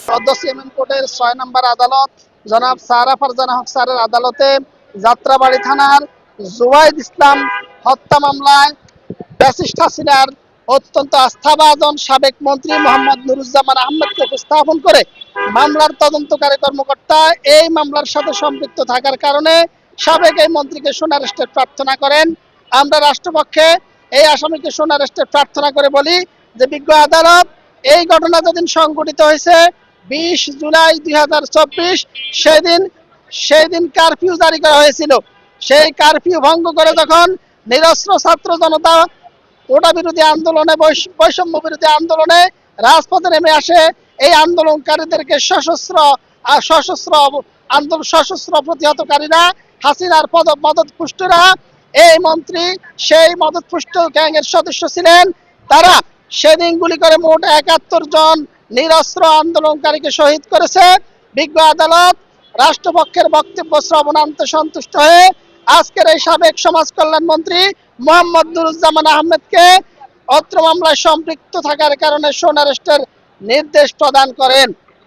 সদ্য সিএমএম কোর্টের ৬ নম্বর আদালত জনাব সারা ফারজানা হক স্যারের আদালতে যাত্রাবাড়ি থানার জুবাইদ ইসলাম হত্যা মামলায় ফ্যাসিস্ট হাসিনার অত্যন্ত আস্থাভাজন সাবেক মন্ত্রী মোহাম্মদ নুরুজ্জামান আহমেদকে উপস্থাপন করে মামলার তদন্তকারী কর্মকর্তা এই মামলার সাথে সম্পৃক্ত থাকার কারণে সাবেক এই মন্ত্রীকে সোনারেস্টের প্রার্থনা করেন। আমরা রাষ্ট্রপক্ষে এই আসামিকে সোনারেস্টের প্রার্থনা করে বলি যে বিজ্ঞ আদালত এই ঘটনা যেদিন সংঘটিত হয়েছে 20 জুলাই 2024 সেদিন কারফিউ জারি করা হয়েছিল। সেই কারফিউ ভঙ্গ করে যখন নিরস্ত্র ছাত্র জনতা কোটা বিরোধী আন্দোলনে বৈষম্য বিরোধী আন্দোলনে রাজপথে নেমে আসে, এই আন্দোলনকারীদেরকে সশস্ত্র প্রতিহতকারীরা হাসিনার মদতপুষ্টরা এই মন্ত্রী সেই মদতপুষ্ট গ্যাংয়ের সদস্য ছিলেন। তারা সেদিন গুলি করে মোট ৭১ জন নিরস্ত্র আন্দোলনকারীকে শহীদ করেছে। বিজ্ঞ আদালত রাষ্ট্রপক্ষের বক্তব্য শ্রবণান্তে সন্তুষ্ট হয়ে আজকের এই সাবেক সমাজ কল্যাণ মন্ত্রী মোহাম্মদ নুরুজ্জামান আহমেদকে অত্র মামলায় সম্পৃক্ত থাকার কারণে সোনারেস্টের নির্দেশ প্রদান করেন।